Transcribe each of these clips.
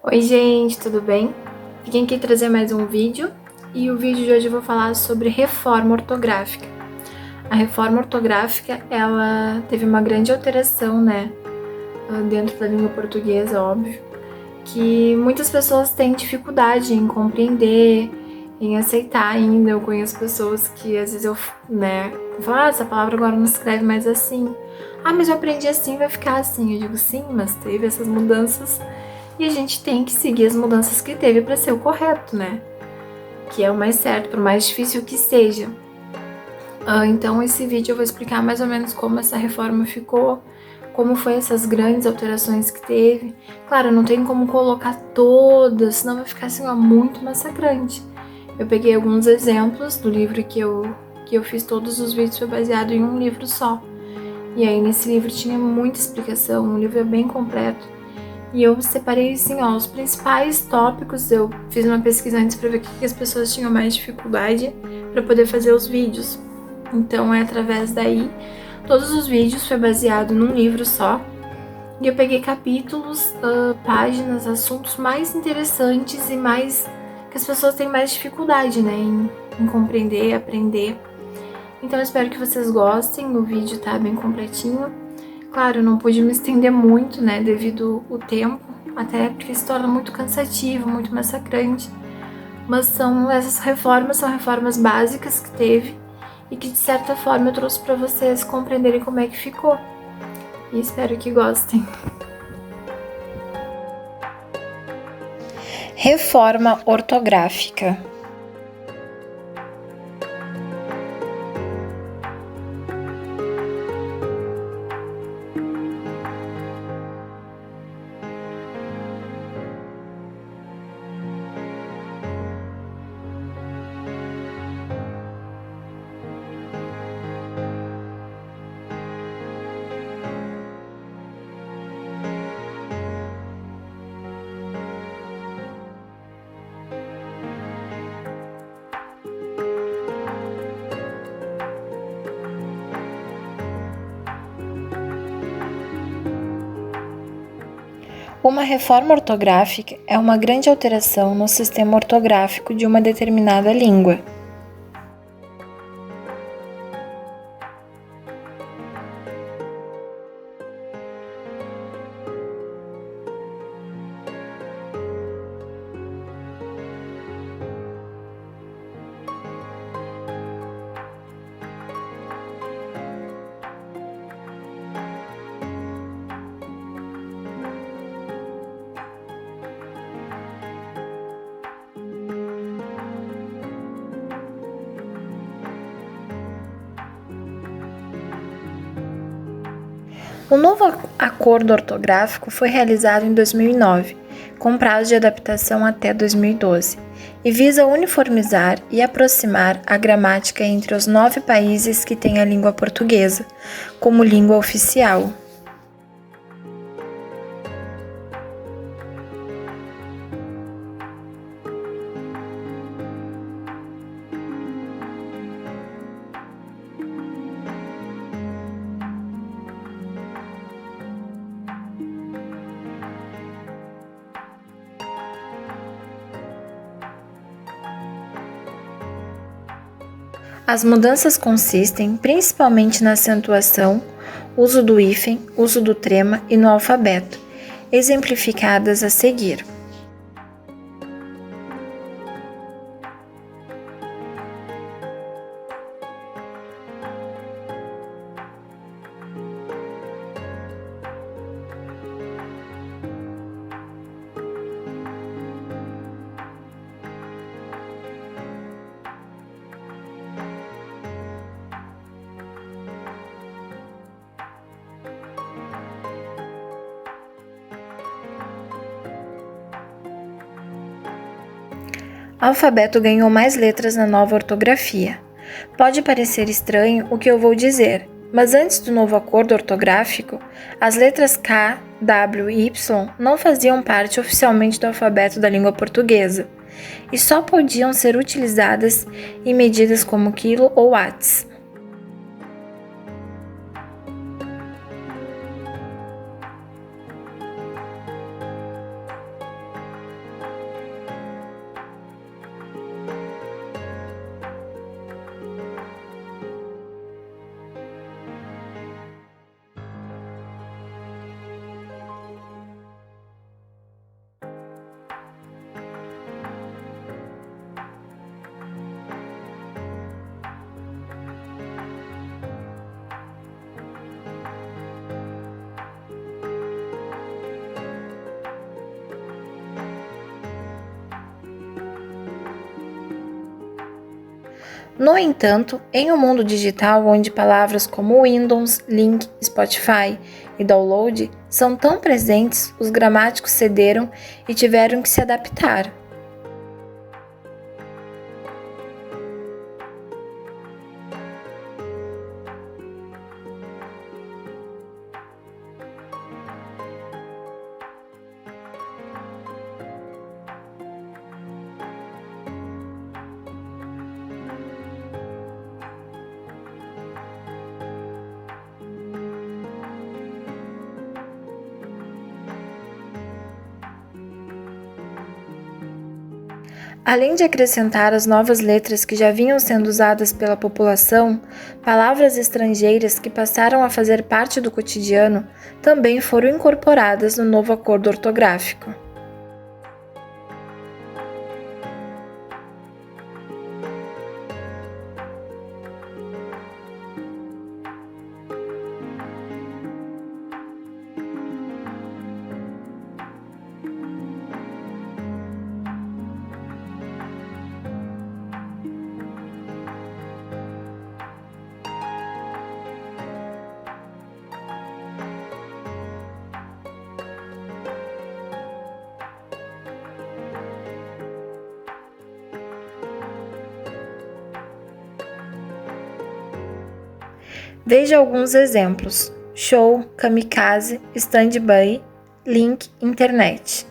Oi gente, tudo bem? Vim aqui trazer mais um vídeo e o vídeo de hoje eu vou falar sobre reforma ortográfica. A reforma ortográfica, ela teve uma grande alteração, dentro da língua portuguesa, óbvio, que muitas pessoas têm dificuldade em compreender, em aceitar ainda. Eu conheço pessoas que às vezes eu falo, essa palavra agora não se escreve mais assim. Ah, mas eu aprendi assim, vai ficar assim. Eu digo, sim, mas teve essas mudanças e a gente tem que seguir as mudanças que teve para ser o correto, né? Que é o mais certo, por mais difícil que seja. Então, esse vídeo eu vou explicar mais ou menos como essa reforma ficou, como foi essas grandes alterações que teve. Claro, não tem como colocar todas, senão vai ficar assim, muito massacrante. Eu peguei alguns exemplos do livro que eu fiz, todos os vídeos foi baseado em um livro só. E aí nesse livro tinha muita explicação, o livro é bem completo. E eu separei assim, os principais tópicos. Eu fiz uma pesquisa antes para ver o que as pessoas tinham mais dificuldade para poder fazer os vídeos. Então é através daí. Todos os vídeos foi baseado num livro só. E eu peguei capítulos, páginas, assuntos mais interessantes e mais que as pessoas têm mais dificuldade, em compreender, aprender. Então eu espero que vocês gostem. O vídeo tá bem completinho. Claro, eu não pude me estender muito, devido ao tempo, até porque se torna muito cansativo, muito massacrante. Mas essas reformas são reformas básicas que teve e que de certa forma eu trouxe para vocês compreenderem como é que ficou. E espero que gostem. Reforma ortográfica. Uma reforma ortográfica é uma grande alteração no sistema ortográfico de uma determinada língua. O novo acordo ortográfico foi realizado em 2009, com prazo de adaptação até 2012, e visa uniformizar e aproximar a gramática entre os 9 países que têm a língua portuguesa como língua oficial. As mudanças consistem principalmente na acentuação, uso do hífen, uso do trema e no alfabeto, exemplificadas a seguir. O alfabeto ganhou mais letras na nova ortografia. Pode parecer estranho o que eu vou dizer, mas antes do novo acordo ortográfico, as letras K, W e Y não faziam parte oficialmente do alfabeto da língua portuguesa e só podiam ser utilizadas em medidas como quilo ou watts. No entanto, em um mundo digital onde palavras como Windows, link, Spotify e download são tão presentes, os gramáticos cederam e tiveram que se adaptar. Além de acrescentar as novas letras que já vinham sendo usadas pela população, palavras estrangeiras que passaram a fazer parte do cotidiano também foram incorporadas no novo acordo ortográfico. Veja alguns exemplos: show, kamikaze, stand-by, link, internet.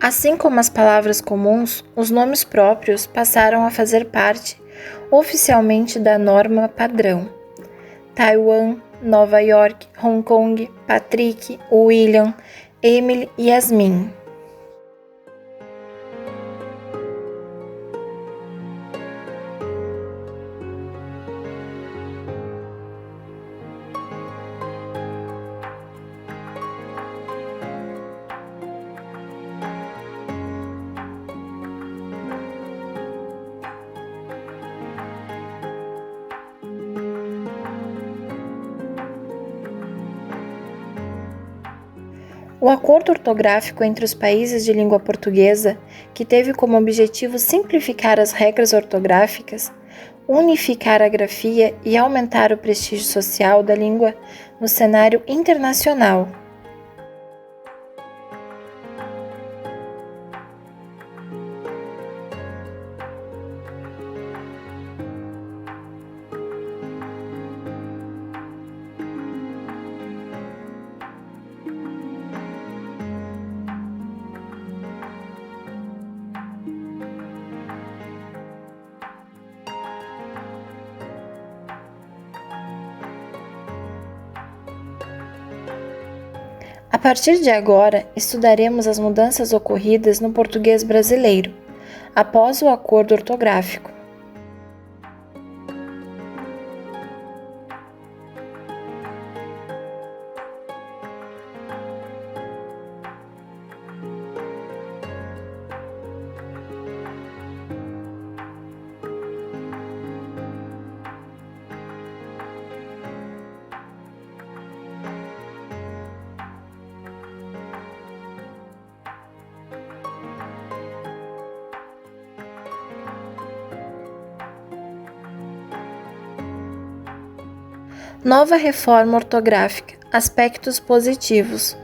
Assim como as palavras comuns, os nomes próprios passaram a fazer parte oficialmente da norma padrão. Taiwan, Nova York, Hong Kong, Patrick, William, Emily e Yasmin. O acordo ortográfico entre os países de língua portuguesa, que teve como objetivo simplificar as regras ortográficas, unificar a grafia e aumentar o prestígio social da língua no cenário internacional. A partir de agora, estudaremos as mudanças ocorridas no português brasileiro, após o acordo ortográfico. Nova reforma ortográfica. Aspectos positivos.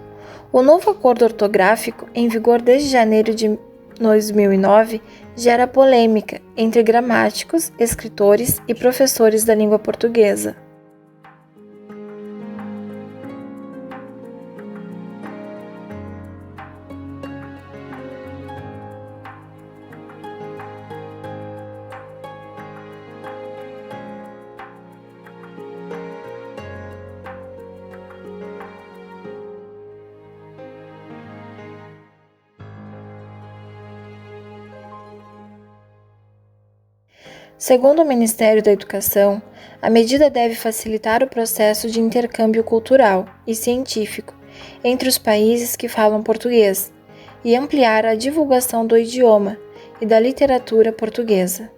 O novo acordo ortográfico, em vigor desde janeiro de 2009, gera polêmica entre gramáticos, escritores e professores da língua portuguesa. Segundo o Ministério da Educação, a medida deve facilitar o processo de intercâmbio cultural e científico entre os países que falam português e ampliar a divulgação do idioma e da literatura portuguesa.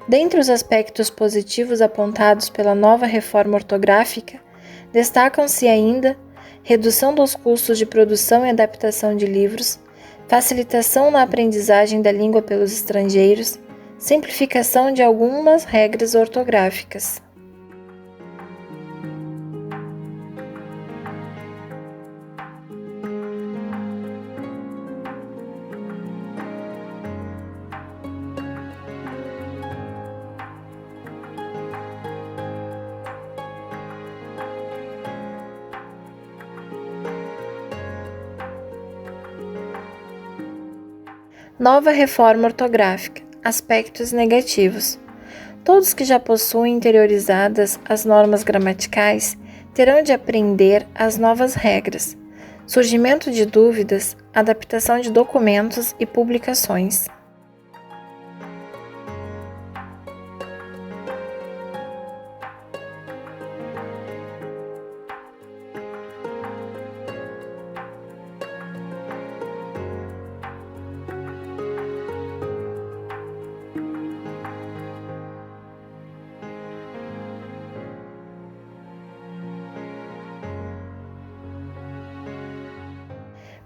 Dentre os aspectos positivos apontados pela nova reforma ortográfica, destacam-se ainda redução dos custos de produção e adaptação de livros, facilitação na aprendizagem da língua pelos estrangeiros, simplificação de algumas regras ortográficas. Nova reforma ortográfica. Aspectos negativos. Todos que já possuem interiorizadas as normas gramaticais terão de aprender as novas regras. Surgimento de dúvidas, adaptação de documentos e publicações.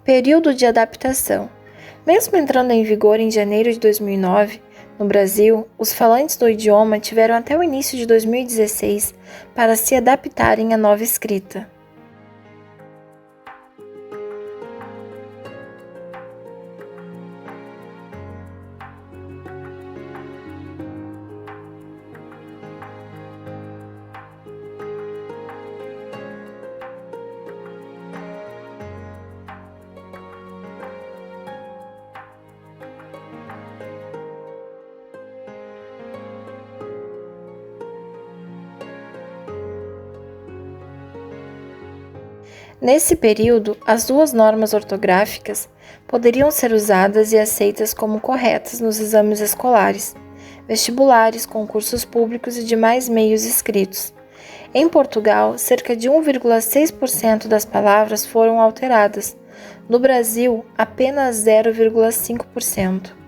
Período de adaptação. Mesmo entrando em vigor em janeiro de 2009, no Brasil, os falantes do idioma tiveram até o início de 2016 para se adaptarem à nova escrita. Nesse período, as duas normas ortográficas poderiam ser usadas e aceitas como corretas nos exames escolares, vestibulares, concursos públicos e demais meios escritos. Em Portugal, cerca de 1,6% das palavras foram alteradas. No Brasil, apenas 0,5%.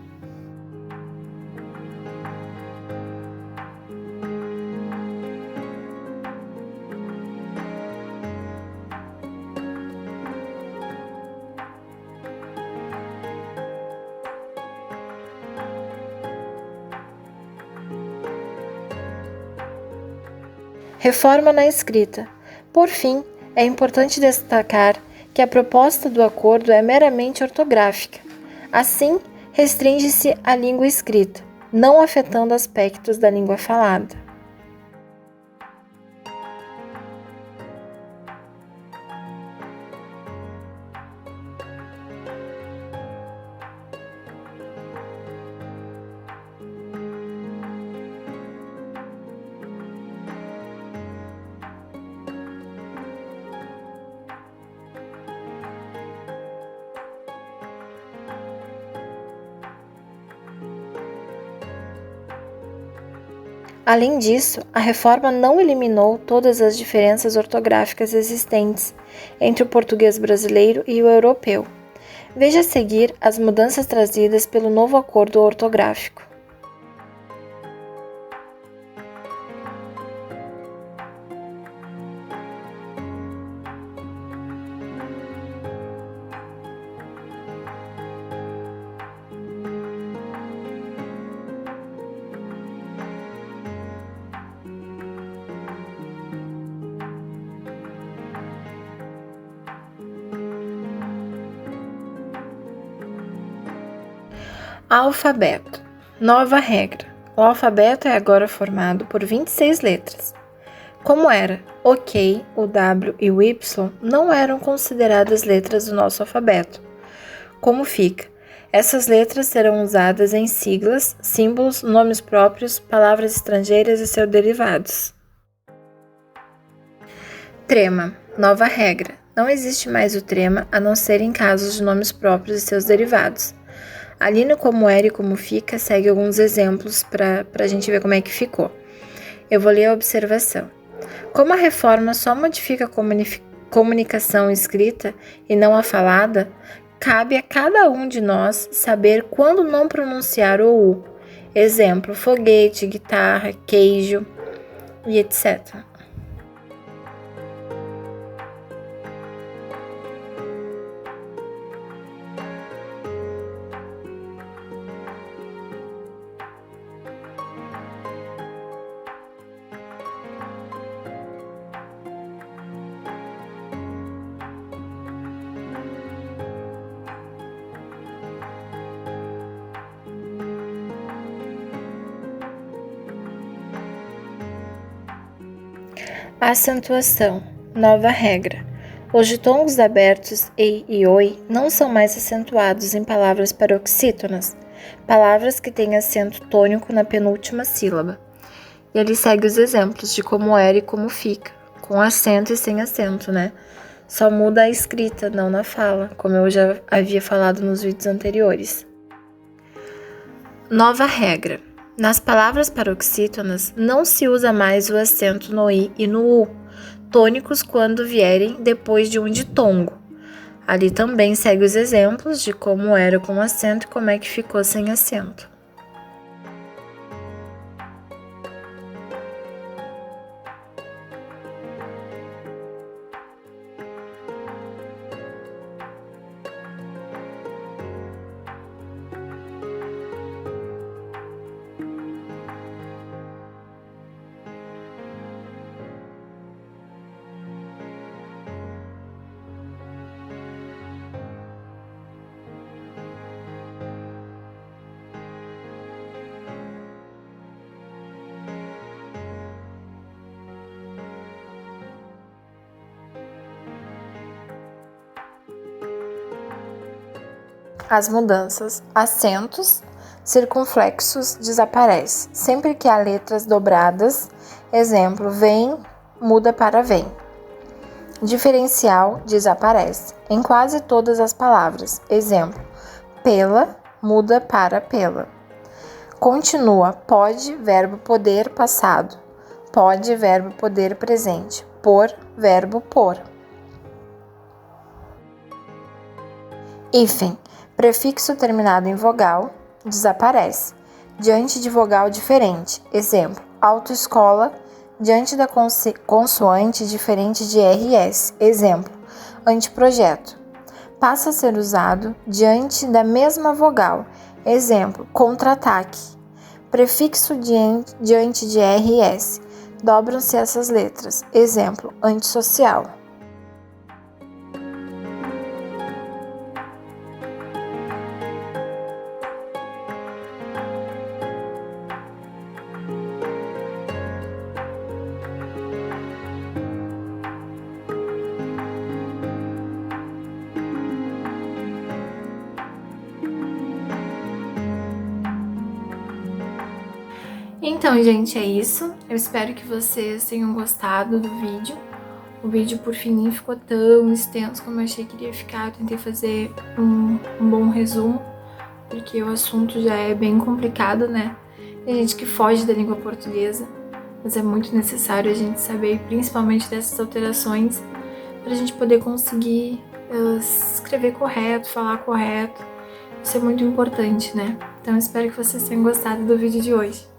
Reforma na escrita. Por fim, é importante destacar que a proposta do acordo é meramente ortográfica. Assim, restringe-se à língua escrita, não afetando aspectos da língua falada. Além disso, a reforma não eliminou todas as diferenças ortográficas existentes entre o português brasileiro e o europeu. Veja a seguir as mudanças trazidas pelo novo acordo ortográfico. Alfabeto. Nova regra. O alfabeto é agora formado por 26 letras. Como era OK, o W e o Y não eram consideradas letras do nosso alfabeto. Como fica? Essas letras serão usadas em siglas, símbolos, nomes próprios, palavras estrangeiras e seus derivados. Trema. Nova regra. Não existe mais o trema a não ser em casos de nomes próprios e seus derivados. Ali no como era e como fica, segue alguns exemplos para a gente ver como é que ficou. Eu vou ler a observação. Como a reforma só modifica a comunicação escrita e não a falada, cabe a cada um de nós saber quando não pronunciar o U. Exemplo, foguete, guitarra, queijo e etc. Acentuação. Nova regra. Os ditongos abertos ei e oi não são mais acentuados em palavras paroxítonas, palavras que têm acento tônico na penúltima sílaba. E ele segue os exemplos de como era e como fica, com acento e sem acento, né? Só muda a escrita, não na fala, como eu já havia falado nos vídeos anteriores. Nova regra. Nas palavras paroxítonas, não se usa mais o acento no i e no u, tônicos quando vierem depois de um ditongo. Ali também segue os exemplos de como era com acento e como é que ficou sem acento. As mudanças. Acentos circunflexos desaparece. Sempre que há letras dobradas, exemplo, vem, muda para vem. Diferencial desaparece. Em quase todas as palavras, exemplo, pela, muda para pela. Continua, pode, verbo poder passado. Pode, verbo poder presente. Por, verbo por. Hífen. Prefixo terminado em vogal, desaparece. Diante de vogal diferente. Exemplo, autoescola, diante da consoante diferente de RS. Exemplo, anteprojeto. Passa a ser usado diante da mesma vogal. Exemplo, contra-ataque. Prefixo diante de RS. Dobram-se essas letras. Exemplo, antissocial. Então, gente, é isso. Eu espero que vocês tenham gostado do vídeo. O vídeo, por fim, nem ficou tão extenso como eu achei que iria ficar. Eu tentei fazer um bom resumo, porque o assunto já é bem complicado, né? Tem gente que foge da língua portuguesa, mas é muito necessário a gente saber, principalmente dessas alterações, para a gente poder conseguir escrever correto, falar correto. Isso é muito importante, né? Então, eu espero que vocês tenham gostado do vídeo de hoje.